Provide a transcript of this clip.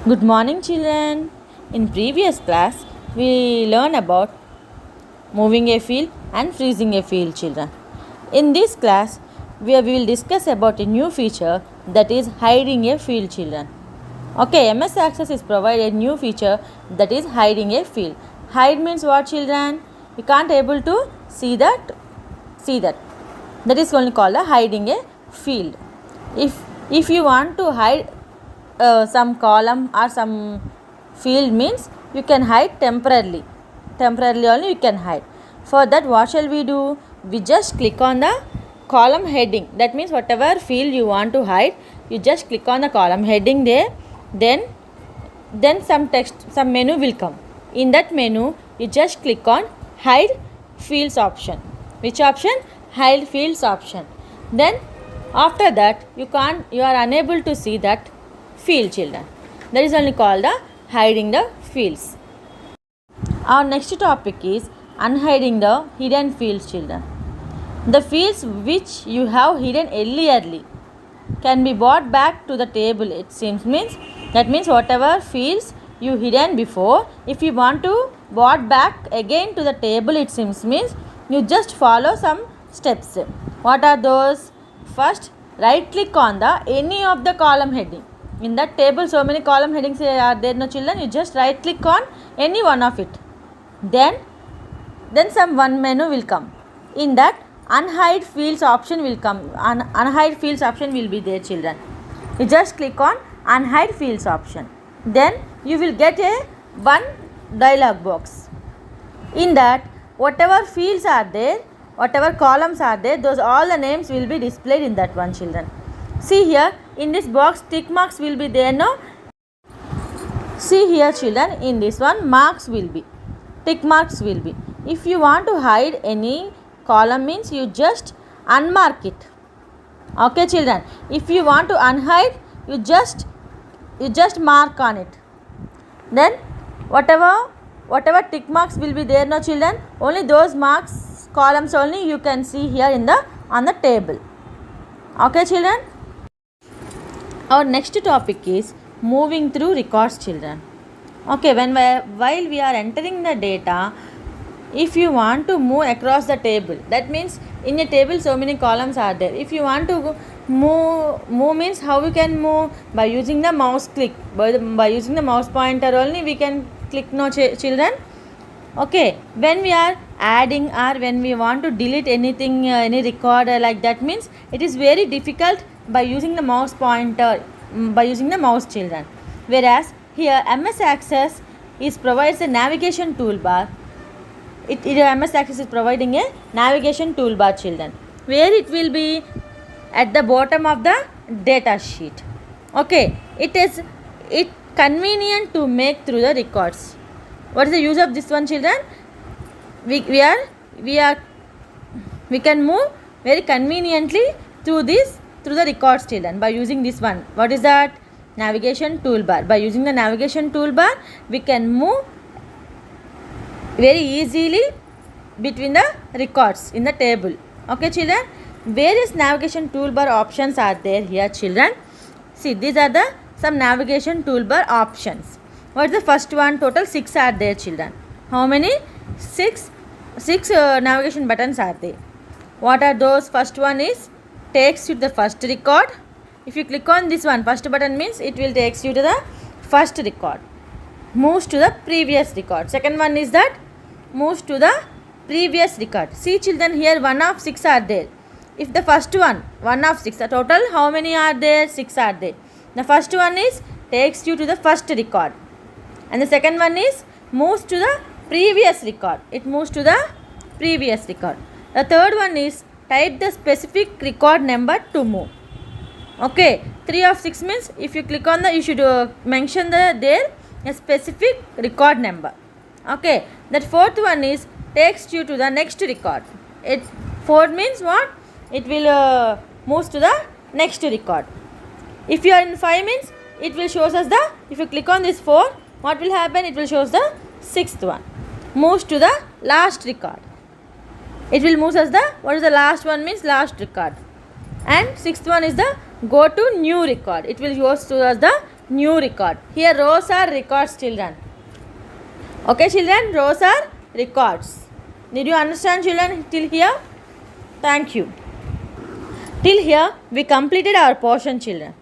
Good morning, children. In previous class, we learned about moving a field and freezing a field, children. In this class, we will discuss about a new feature that is hiding a field, children. Okay, MS Access is provided a new feature that is hiding a field. Hide means what, children? You can't able to see that. That is only called a hiding a field. If you want to hide some column or some field means you can hide temporarily only you can hide. For that, what shall we do? We just click on the column heading. That means whatever field you want to hide, you just click on the column heading there. Then some menu will come. In that menu, you just click on hide fields option. Which option? Hide fields option. Then after that, you are unable to see that field, children. That is only called the hiding the fields. Our next topic is unhiding the hidden fields, children. The fields which you have hidden earlierly can be brought back to the table. It seems means that means whatever fields you hidden before, if you want to brought back again to the table, it seems means you just follow some steps. What are those? First, right click on the any of the column heading. In that table, so many column headings are there, no, children. You just right click on any one of it. Then some one menu will come. In that, unhide fields option will come. Unhide fields option will be there, children. You just click on unhide fields option. Then you will get a one dialog box. In that, whatever fields are there, whatever columns are there, those all the names will be displayed in that one, children. See here, in this box tick marks will be there, no? See here, children, in this one marks will be, tick marks will be. If you want to hide any column means you just unmark it. Okay, children. If you want to unhide, you just mark on it. Then whatever tick marks will be there, no, children, only those marks columns only you can see here on the table. Okay, children. Our next topic is moving through records, children. Okay, while we are entering the data, if you want to move across the table, that means in a table so many columns are there. If you want to move means how we can move? By using the mouse click. By using the mouse pointer only we can click, no, children. Okay, when we are adding or when we want to delete anything, any record like that means it is very difficult by using the mouse pointer, by using the mouse, children. Whereas here MS Access provides a navigation toolbar. MS Access is providing a navigation toolbar, children, where it will be at the bottom of the data sheet. Okay, it convenient to make through the records. What is the use of this one, children? We can move very conveniently through the records, children, by using this one. What is that? Navigation toolbar. By using the navigation toolbar, we can move very easily between the records in the table. Okay, children. Various navigation toolbar options are there here, children. See, these are some navigation toolbar options. What is the first one? Total 6 are there, children. How many? 6 navigation buttons are there. What are those? First one is takes you to the first record. If you click on this one, first button means it will takes you to the first record. Moves to the previous record. Second one is that moves to the previous record. See, children, here 1 of 6 are there. If the first one of 6, the total how many are there? 6 are there. The first one is takes you to the first record. And the second one is moves to the previous record. It moves to the previous record. The third one is type the specific record number to move. Okay, 3 of 6 means if you click on you should mention there a specific record number. Okay, that fourth one is takes you to the next record. It 4 means what? It will moves to the next record. If you are in 5 means it will shows us if you click on this 4, what will happen? It will shows the sixth one. Moves to the last record. It will move as what is the last one means last record. And sixth one is the go to new record. It will shows to us the new record. Here rows are records, children. Okay, children, rows are records. Did you understand, children, till here? Thank you. Till here we completed our portion, children.